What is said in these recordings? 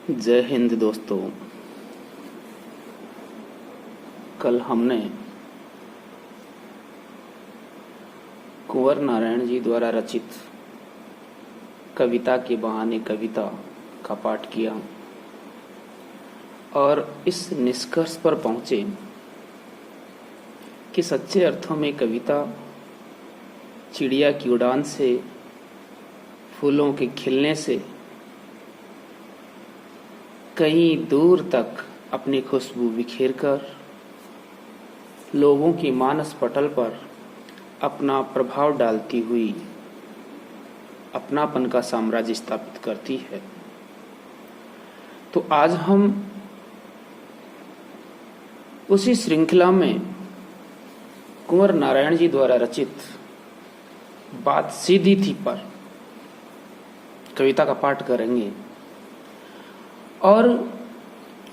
जय हिंद दोस्तों। कल हमने कुंवर नारायण जी द्वारा रचित कविता के बहाने कविता का पाठ किया और इस निष्कर्ष पर पहुंचे कि सच्चे अर्थों में कविता चिड़िया की उड़ान से, फूलों के खिलने से कहीं दूर तक अपनी खुशबू बिखेरकर लोगों की मानस पटल पर अपना प्रभाव डालती हुई अपनापन का साम्राज्य स्थापित करती है। तो आज हम उसी श्रृंखला में कुंवर नारायण जी द्वारा रचित बात सीधी थी पर कविता का पाठ करेंगे और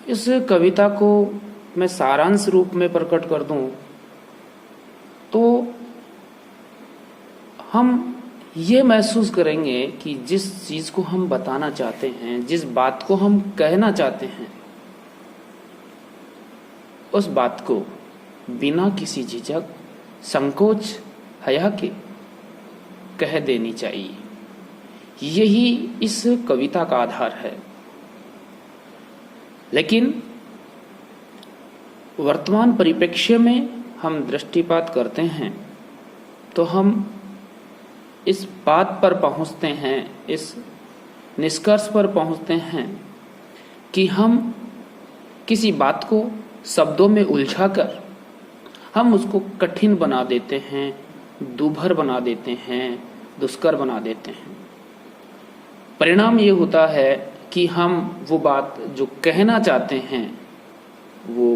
इस कविता को मैं सारांश रूप में प्रकट कर दूं तो हम ये महसूस करेंगे कि जिस चीज को हम बताना चाहते हैं, जिस बात को हम कहना चाहते हैं, उस बात को बिना किसी झिझक, संकोच, हया के कह देनी चाहिए। यही इस कविता का आधार है। लेकिन वर्तमान परिप्रेक्ष्य में हम दृष्टिपात करते हैं तो हम इस बात पर पहुंचते हैं, इस निष्कर्ष पर पहुंचते हैं कि हम किसी बात को शब्दों में उलझाकर हम उसको कठिन बना देते हैं, दूभर बना देते हैं, दुष्कर बना देते हैं। परिणाम ये होता है कि हम वो बात जो कहना चाहते हैं वो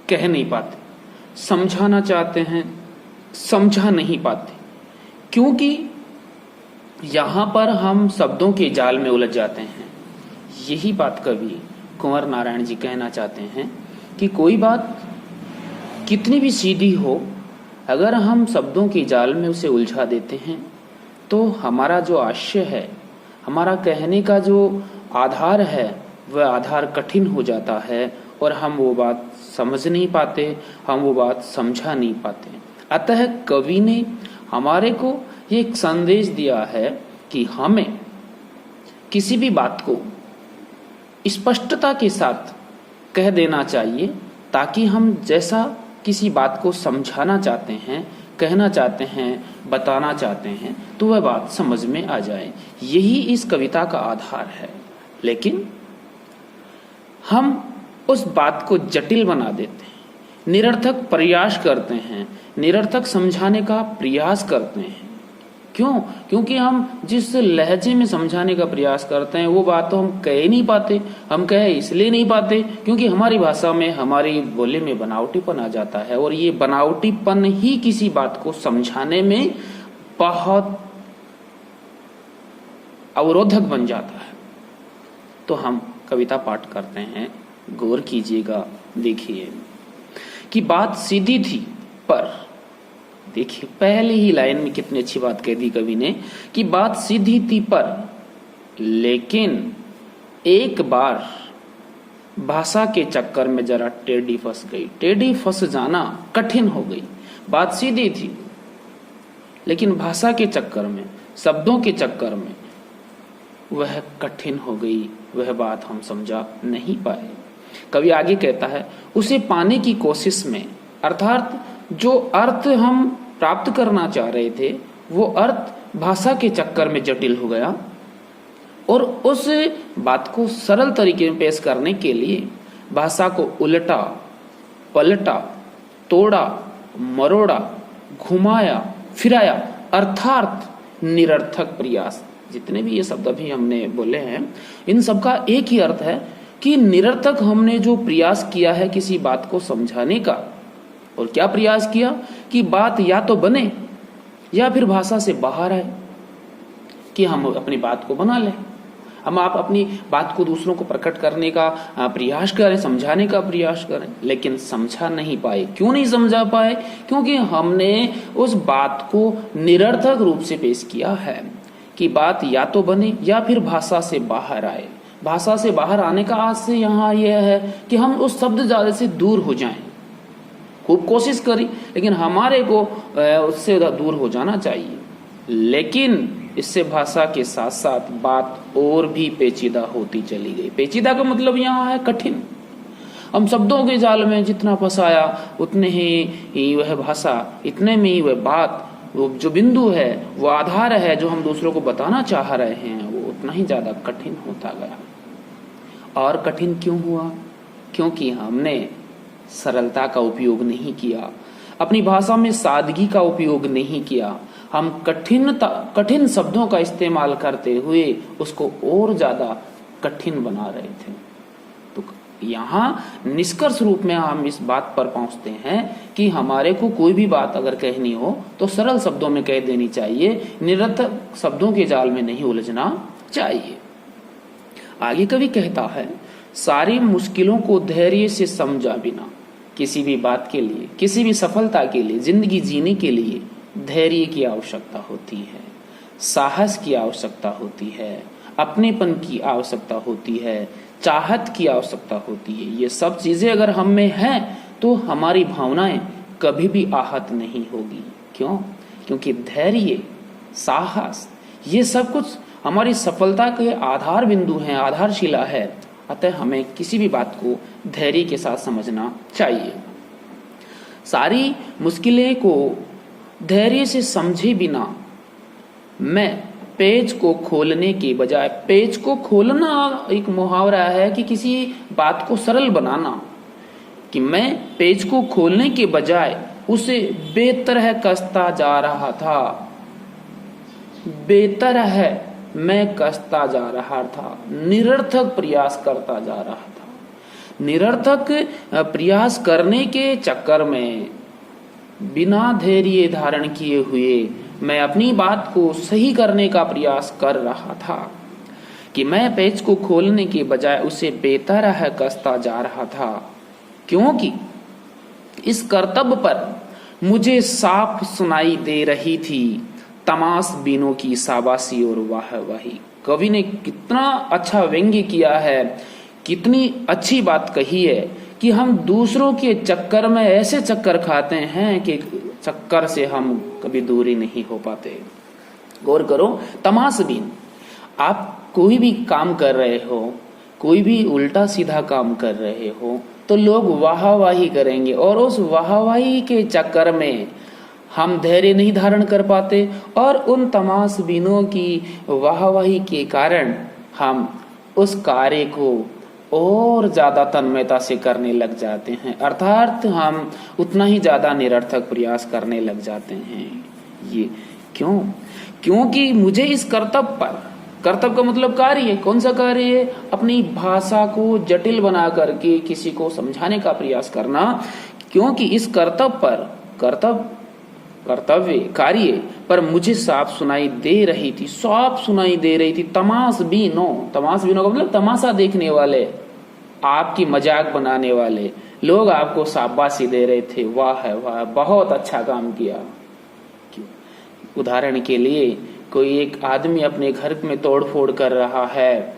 कह नहीं पाते, समझाना चाहते हैं समझा नहीं पाते, क्योंकि यहाँ पर हम शब्दों के जाल में उलझ जाते हैं। यही बात कवि कुंवर नारायण जी कहना चाहते हैं कि कोई बात कितनी भी सीधी हो, अगर हम शब्दों के जाल में उसे उलझा देते हैं तो हमारा जो आशय है, हमारा कहने का जो आधार है, वह आधार कठिन हो जाता है और हम वो बात समझ नहीं पाते, हम वो बात समझा नहीं पाते। अतः कवि ने हमारे को ये एक संदेश दिया है कि हमें किसी भी बात को स्पष्टता के साथ कह देना चाहिए, ताकि हम जैसा किसी बात को समझाना चाहते हैं, कहना चाहते हैं, बताना चाहते हैं, तो वह बात समझ में आ जाए। यही इस कविता का आधार है। लेकिन हम उस बात को जटिल बना देते हैं, निरर्थक प्रयास करते हैं, निरर्थक समझाने का प्रयास करते हैं। क्यों? क्योंकि हम जिस लहजे में समझाने का प्रयास करते हैं वो बात तो हम कह नहीं पाते। हम कह इसलिए नहीं पाते क्योंकि हमारी भाषा में, हमारी बोली में बनावटीपन आ जाता है और ये बनावटीपन ही किसी बात को समझाने में बहुत अवरोधक बन जाता है। तो हम कविता पाठ करते हैं, गौर कीजिएगा। देखिए कि बात सीधी थी पर, देखिए पहले ही लाइन में कितनी अच्छी बात कह दी कवि ने कि बात सीधी थी पर लेकिन एक बार भाषा के चक्कर में जरा टेढ़ी फंस गई। टेढ़ी फंस जाना कठिन हो गई। बात सीधी थी लेकिन भाषा के चक्कर में, शब्दों के चक्कर में वह कठिन हो गई, वह बात हम समझा नहीं पाए। कवि आगे कहता है, उसे पाने की कोशिश में, अर्थात जो अर्थ हम प्राप्त करना चाह रहे थे वो अर्थ भाषा के चक्कर में जटिल हो गया और उस बात को सरल तरीके में पेश करने के लिए भाषा को उलटा पलटा, तोड़ा मरोड़ा, घुमाया फिराया, अर्थात निरर्थक प्रयास। जितने भी ये शब्द अभी हमने बोले हैं, इन सबका एक ही अर्थ है कि निरर्थक हमने जो प्रयास किया है किसी बात को समझाने का। और क्या प्रयास किया कि बात या तो बने या फिर भाषा से बाहर आए, कि हम अपनी बात को बना लें, हम आप अपनी बात को दूसरों को प्रकट करने का प्रयास करें, समझाने का प्रयास करें, लेकिन समझा नहीं पाए। क्यों नहीं समझा पाए? क्योंकि हमने उस बात को निरर्थक रूप से पेश किया है कि बात या तो बने या फिर भाषा से बाहर आए। भाषा से बाहर आने का आज से यहाँ यह है कि हम उस शब्द जाल से दूर हो जाएं। खूब कोशिश करी, लेकिन हमारे को उससे दूर हो जाना चाहिए। लेकिन इससे भाषा के साथ साथ बात और भी पेचीदा होती चली गई। पेचीदा का मतलब यहाँ है कठिन। हम शब्दों के जाल में जितना फंसाया उतने ही वह भाषा, इतने में ही वह बात, वो जो बिंदु है, वो आधार है जो हम दूसरों को बताना चाह रहे हैं, वो उतना ही ज्यादा कठिन होता गया। और कठिन क्यों हुआ? क्योंकि हमने सरलता का उपयोग नहीं किया, अपनी भाषा में सादगी का उपयोग नहीं किया। हम कठिन शब्दों का इस्तेमाल करते हुए उसको और ज्यादा कठिन बना रहे थे। तो यहाँ निष्कर्ष रूप में हम इस बात पर पहुंचते हैं कि हमारे को कोई भी बात अगर कहनी हो तो सरल शब्दों में कह देनी चाहिए, निरर्थक शब्दों के जाल में नहीं उलझना चाहिए। आगे कवि कहता है, सारी मुश्किलों को धैर्य से समझा बिना किसी भी बात के लिए, किसी भी सफलता के लिए, जिंदगी जीने के लिए धैर्य की आवश्यकता होती है, साहस की आवश्यकता होती है, अपनेपन की आवश्यकता होती है, चाहत की आवश्यकता होती है। ये सब चीजें अगर हम में हैं तो हमारी भावनाएं कभी भी आहत नहीं होगी। क्यों? क्योंकि धैर्य, साहस, ये सब कुछ हमारी सफलता के आधार बिंदु हैं, आधारशिला है। अतः हमें किसी भी बात को धैर्य के साथ समझना चाहिए। सारी मुश्किलें को धैर्य से समझे बिना मैं पेज को खोलने के बजाय, पेज को खोलना एक मुहावरा है कि किसी बात को सरल बनाना, कि मैं पेज को खोलने के बजाय उसे बेतरह कसता जा रहा था, बेतरह मैं कसता जा रहा था, निरर्थक प्रयास करता जा रहा था। निरर्थक प्रयास करने के चक्कर में बिना धैर्य धारण किए हुए मैं अपनी बात को सही करने का प्रयास कर रहा था, कि मैं पेज को खोलने के बजाय उसे बेतरह कसता जा रहा था, क्योंकि इस कर्तव्य पर मुझे साफ सुनाई दे रही थी तमाशबीनों की शाबाशी और वाहवाही। कवि ने कितना अच्छा व्यंग्य किया है, कितनी अच्छी बात कही है कि हम दूसरों के चक्कर में ऐसे चक्कर खाते हैं कि चक्कर से हम कभी दूरी नहीं हो पाते। गौर करो, तमाशबीन, आप कोई भी काम कर रहे हो, कोई भी उल्टा सीधा काम कर रहे हो तो लोग वाहवाही करेंगे, और उस वाहवाही के चक्कर में हम धैर्य नहीं धारण कर पाते, और उन तमाशबीनों की वाहवाही के कारण हम उस कार्य को और ज्यादा तन्मयता से करने लग जाते हैं, अर्थात हम उतना ही ज्यादा निरर्थक प्रयास करने लग जाते हैं। ये क्यों? क्योंकि मुझे इस कर्तव्य पर, कर्तव्य का मतलब कार्य, कौन सा कार्य है? अपनी भाषा को जटिल बना करके किसी को समझाने का प्रयास करना। क्योंकि इस कर्तव्य कार्य पर मुझे साफ सुनाई दे रही थी, साफ सुनाई दे रही थी तमाशबीनों का मतलब तमाशा देखने वाले, आपकी मजाक बनाने वाले लोग आपको शाबाशी दे रहे थे, वाह वाह बहुत अच्छा काम किया। उदाहरण के लिए कोई एक आदमी अपने घर में तोड़फोड़ कर रहा है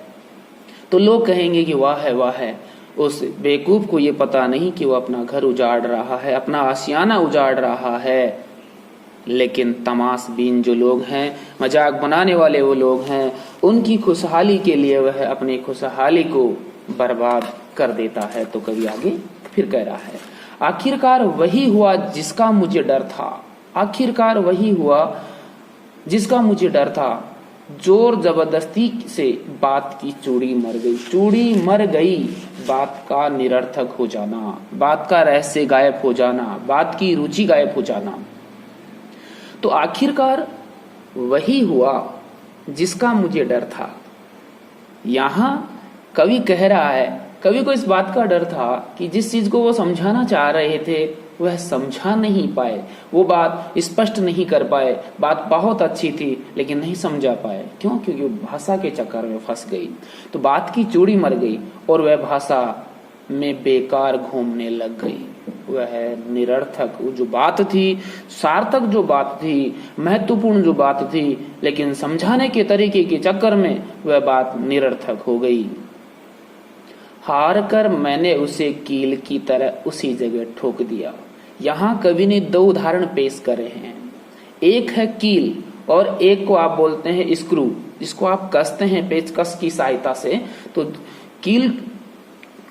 तो लोग कहेंगे कि वाह है वाह है। उस बेवकूफ को ये पता नहीं कि वो अपना घर उजाड़ रहा है, अपना आशियाना उजाड़ रहा है। लेकिन तमाशबीन जो लोग हैं, मजाक बनाने वाले वो लोग हैं, उनकी खुशहाली के लिए वह अपनी खुशहाली को बर्बाद कर देता है। तो कवि आगे फिर कह रहा है, आखिरकार वही हुआ जिसका मुझे डर था, आखिरकार वही हुआ जिसका मुझे डर था, जोर जबरदस्ती से बात की चूड़ी मर गई। चूड़ी मर गई, बात का निरर्थक हो जाना, बात का रहस्य गायब हो जाना, बात की रुचि गायब हो जाना। तो आखिरकार वही हुआ जिसका मुझे डर था। यहां कवि कह रहा है, कवि को इस बात का डर था कि जिस चीज को वो समझाना चाह रहे थे वह समझा नहीं पाए, वो बात स्पष्ट नहीं कर पाए। बात बहुत अच्छी थी लेकिन नहीं समझा पाए। क्यों? क्योंकि भाषा के चक्कर में फंस गई। तो बात की चूड़ी मर गई और वह भाषा में बेकार घूमने लग गई। वह निरर्थक जो बात थी, सार्थक जो बात थी, महत्वपूर्ण जो बात थी, लेकिन समझाने के तरीके के चक्कर में वह बात निरर्थक हो गई। हार कर मैंने उसे कील की तरह उसी जगह ठोक दिया। यहाँ कवि ने दो उदाहरण पेश करे हैं। एक है कील और एक को आप बोलते हैं स्क्रू, जिसको आप कसते हैं पेचकस की सहायता से। तो कील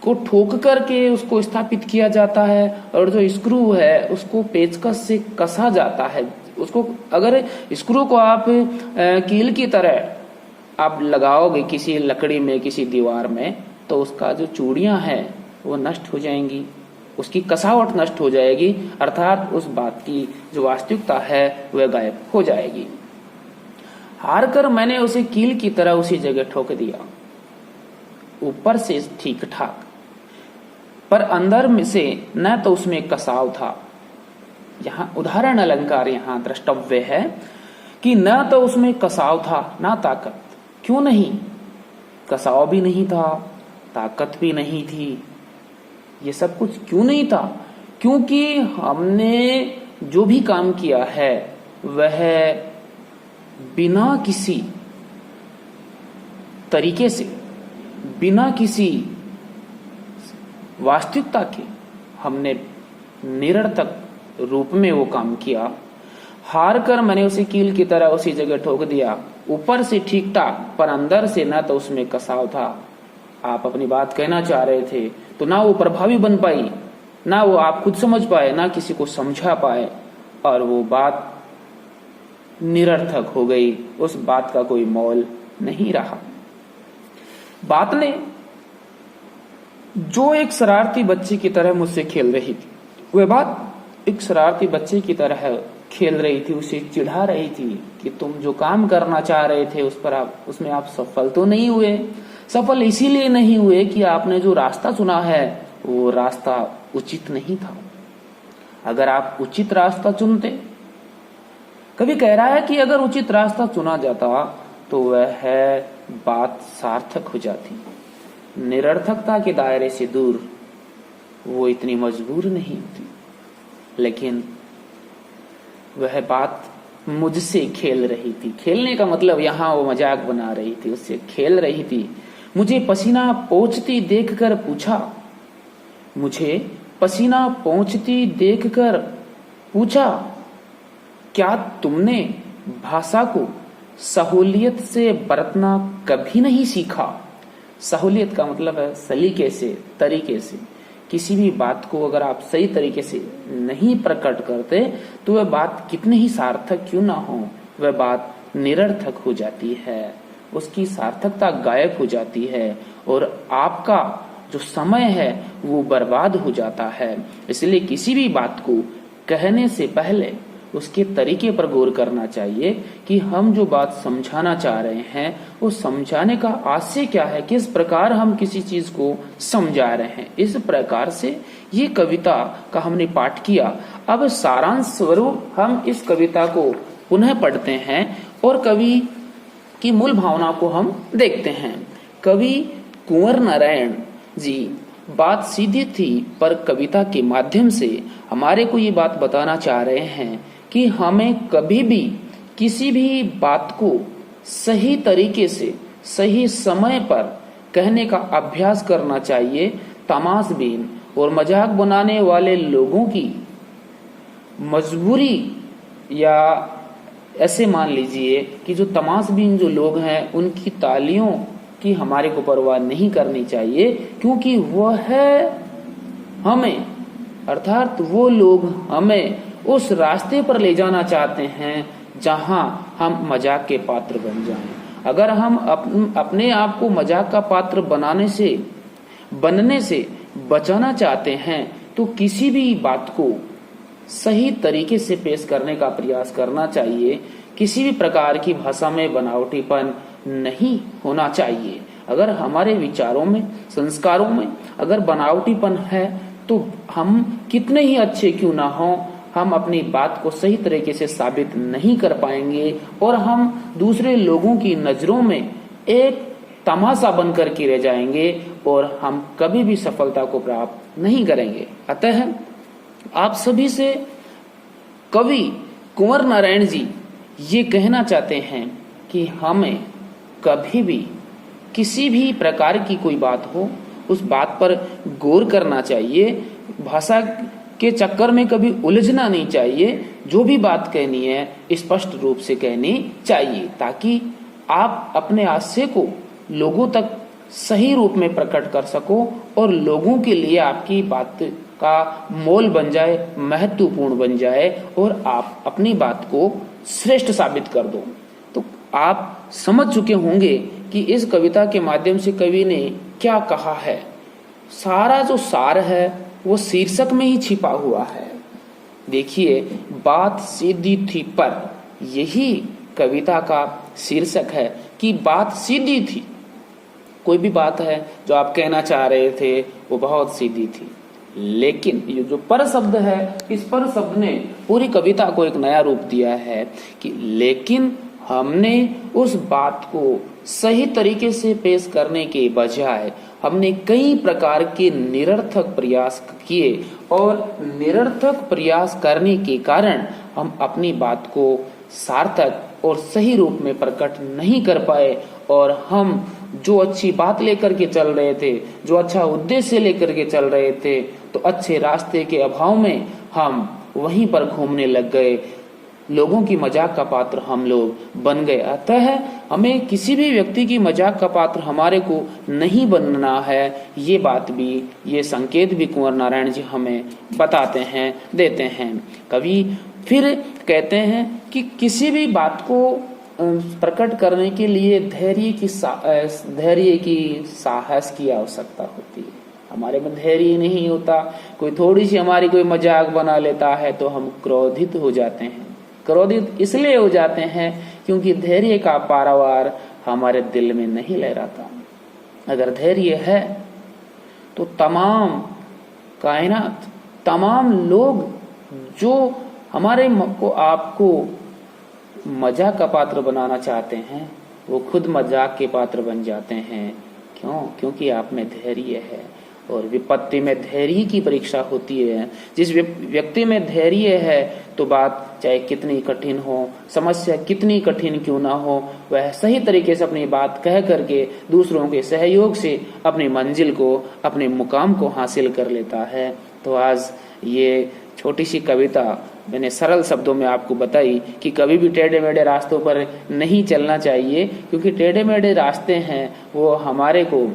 को ठोक करके उसको स्थापित किया जाता है और जो स्क्रू है उसको पेचकस से कसा जाता है। उसको अगर स्क्रू को आप कील की तरह आप लगाओगे किसी लकड़ी में, किसी दीवार में, तो उसका जो चूड़ियां हैं वो नष्ट हो जाएंगी, उसकी कसावट नष्ट हो जाएगी, अर्थात उस बात की जो वास्तविकता है वह गायब हो जाएगी। हार कर मैंने उसे कील की तरह उसी जगह ठोक दिया। ऊपर से ठीक ठाक, पर अंदर में से न तो उसमें कसाव था। यहाँ उदाहरण अलंकार यहाँ द्रष्टव्य है कि न तो उसमें कसाव था न ताकत। क्यों नहीं? कसाव भी नहीं था, ताकत भी नहीं थी। ये सब कुछ क्यों नहीं था? क्योंकि हमने जो भी काम किया है वह बिना किसी तरीके से, बिना किसी वास्तविकता के हमने निरर्थक रूप में वो काम किया। हार कर मैंने उसे कील की तरह उसी जगह ठोक दिया। ऊपर से ठीक ठाक, पर अंदर से ना तो उसमें कसाव था। आप अपनी बात कहना चाह रहे थे तो ना वो प्रभावी बन पाई, ना वो आप खुद समझ पाए, ना किसी को समझा पाए, और वो बात निरर्थक हो गई। उस बात का कोई मोल नहीं रहा। बात ने जो एक शरारती बच्चे की तरह मुझसे खेल रही थी, वह बात एक शरारती बच्चे की तरह खेल रही थी, उसे चिढ़ा रही थी कि तुम जो काम करना चाह रहे थे उसमें आप सफल तो नहीं हुए। सफल इसीलिए नहीं हुए कि आपने जो रास्ता चुना है वो रास्ता उचित नहीं था। अगर आप उचित रास्ता चुनते, कभी कह रहा है कि अगर उचित रास्ता चुना जाता तो वह बात सार्थक हो जाती, निरर्थकता के दायरे से दूर वो इतनी मजबूर नहीं होती। लेकिन वह बात मुझसे खेल रही थी। खेलने का मतलब यहाँ वो मजाक बना रही थी, उससे खेल रही थी। मुझे पसीना पोंछती देखकर पूछा, मुझे पसीना पोंछती देखकर पूछा, क्या तुमने भाषा को सहूलियत से बरतना कभी नहीं सीखा? सहूलियत का मतलब है सलीके से, तरीके से। किसी भी बात को अगर आप सही तरीके से नहीं प्रकट करते तो वह बात कितनी ही सार्थक क्यों ना हो, वह बात निरर्थक हो जाती है, उसकी सार्थकता गायब हो जाती है और आपका जो समय है वो बर्बाद हो जाता है। इसलिए किसी भी बात को कहने से पहले उसके तरीके पर गौर करना चाहिए कि हम जो बात समझाना चाह रहे हैं वो समझाने का आशय क्या है, किस प्रकार हम किसी चीज को समझा रहे हैं। इस प्रकार से ये कविता का हमने पाठ किया। अब सारांश स्वरूप हम इस कविता को पुनः पढ़ते हैं और कवि की मूल भावना को हम देखते हैं। कवि कुंवर नारायण जी बात सीधी थी, पर कविता के माध्यम से हमारे को ये बात बताना चाह रहे हैं कि हमें कभी भी किसी भी बात को सही तरीके से, सही समय पर कहने का अभ्यास करना चाहिए। तमाशबीन और मजाक बनाने वाले लोगों की मजबूरी, या ऐसे मान लीजिए कि जो तमाशबीन जो लोग हैं उनकी तालियों की हमारे को परवाह नहीं करनी चाहिए, क्योंकि वह हमें, अर्थात वो लोग हमें उस रास्ते पर ले जाना चाहते हैं जहां हम मजाक के पात्र बन जाएं। अगर हम अपने आप को मजाक का पात्र बनने से बचाना चाहते हैं तो किसी भी बात को सही तरीके से पेश करने का प्रयास करना चाहिए। किसी भी प्रकार की भाषा में बनावटीपन नहीं होना चाहिए। अगर हमारे विचारों में, संस्कारों में अगर बनावटीपन है तो हम कितने ही अच्छे क्यों ना हो, हम अपनी बात को सही तरीके से साबित नहीं कर पाएंगे और हम दूसरे लोगों की नजरों में एक तमाशा बनकर के रह जाएंगे और हम कभी भी सफलता को प्राप्त नहीं करेंगे। अतः आप सभी से कवि कुंवर नारायण जी ये कहना चाहते हैं कि हमें कभी भी किसी भी प्रकार की कोई बात हो उस बात पर गौर करना चाहिए। भाषा के चक्कर में कभी उलझना नहीं चाहिए। जो भी बात कहनी है स्पष्ट रूप से कहनी चाहिए, ताकि आप अपने आशय को लोगों तक सही रूप में प्रकट कर सको और लोगों के लिए आपकी बात का मोल बन जाए, महत्वपूर्ण बन जाए और आप अपनी बात को श्रेष्ठ साबित कर दो। तो आप समझ चुके होंगे कि इस कविता के माध्यम से कवि ने क्या कहा है। सारा जो सार है वो शीर्षक में ही छिपा हुआ है। देखिए, बात सीधी थी पर, यही कविता का शीर्षक है कि बात सीधी थी। कोई भी बात है जो आप कहना चाह रहे थे वो बहुत सीधी थी, लेकिन ये जो पर शब्द है, इस पर शब्द ने पूरी कविता को एक नया रूप दिया है कि लेकिन हमने उस बात को सही तरीके से पेश करने के बजाय हमने कई प्रकार के निरर्थक प्रयास किए और निरर्थक प्रयास करने के कारण हम अपनी बात को सार्थक और सही रूप में प्रकट नहीं कर पाए और हम जो अच्छी बात लेकर के चल रहे थे, जो अच्छा उद्देश्य लेकर के चल रहे थे, तो अच्छे रास्ते के अभाव में हम वहीं पर घूमने लग गए। लोगों की मजाक का पात्र हम लोग बन गए। अतः हमें किसी भी व्यक्ति की मजाक का पात्र हमारे को नहीं बनना है। ये बात भी, ये संकेत भी कुंवर नारायण जी हमें बताते हैं, देते हैं। कवि फिर कहते हैं कि किसी भी बात को प्रकट करने के लिए धैर्य की साहस की आवश्यकता होती है। हमारे में धैर्य नहीं होता। कोई थोड़ी सी हमारी कोई मजाक बना लेता है तो हम क्रोधित हो जाते हैं। क्रोधित इसलिए हो जाते हैं क्योंकि धैर्य का पारावार हमारे दिल में नहीं लहराता। अगर धैर्य है तो तमाम कायनात, तमाम लोग जो हमारे को आपको मजाक का पात्र बनाना चाहते हैं, वो खुद मजाक के पात्र बन जाते हैं। क्यों? क्योंकि आप में धैर्य है। और विपत्ति में धैर्य की परीक्षा होती है। जिस व्यक्ति में धैर्य है तो बात चाहे कितनी कठिन हो, समस्या कितनी कठिन क्यों ना हो, वह सही तरीके से अपनी बात कह करके दूसरों के सहयोग से अपनी मंजिल को, अपने मुकाम को हासिल कर लेता है। तो आज ये छोटी सी कविता मैंने सरल शब्दों में आपको बताई कि कभी भी टेढ़े मेढ़े रास्तों पर नहीं चलना चाहिए, क्योंकि टेढ़े मेढ़े रास्ते हैं वो हमारे को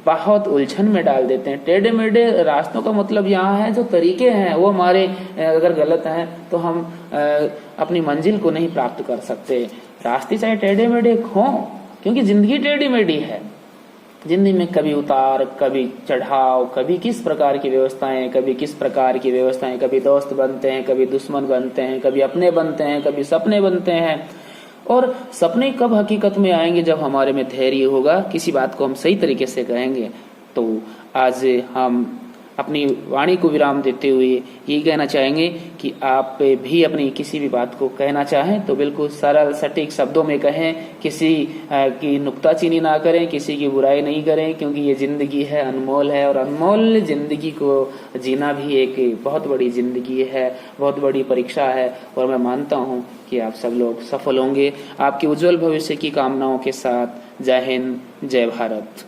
बहुत उलझन में डाल देते हैं। टेढ़े मेढ़े रास्तों का मतलब यहाँ है जो तरीके हैं वो हमारे अगर गलत हैं तो हम अपनी मंजिल को नहीं प्राप्त कर सकते। रास्ते चाहे टेढ़े मेढ़े हों, क्योंकि जिंदगी टेढ़ी मेढ़ी है। जिंदगी में कभी उतार, कभी चढ़ाव, कभी किस प्रकार की व्यवस्थाएं, कभी किस प्रकार की व्यवस्थाएं, कभी दोस्त बनते हैं, कभी दुश्मन बनते हैं, कभी अपने बनते हैं, कभी सपने बनते हैं। और सपने कब हकीकत में आएंगे? जब हमारे में धैर्य होगा, किसी बात को हम सही तरीके से कहेंगे। तो आज हम अपनी वाणी को विराम देते हुए ये कहना चाहेंगे कि आप भी अपनी किसी भी बात को कहना चाहें तो बिल्कुल सरल सटीक शब्दों में कहें। किसी की नुक्ताचीनी ना करें, किसी की बुराई नहीं करें, क्योंकि ये जिंदगी है, अनमोल है। और अनमोल जिंदगी को जीना भी एक बहुत बड़ी जिंदगी है, बहुत बड़ी परीक्षा है। और मैं मानता हूँ कि आप सब लोग सफल होंगे। आपके उज्जवल भविष्य की कामनाओं के साथ जय हिंद, जय भारत।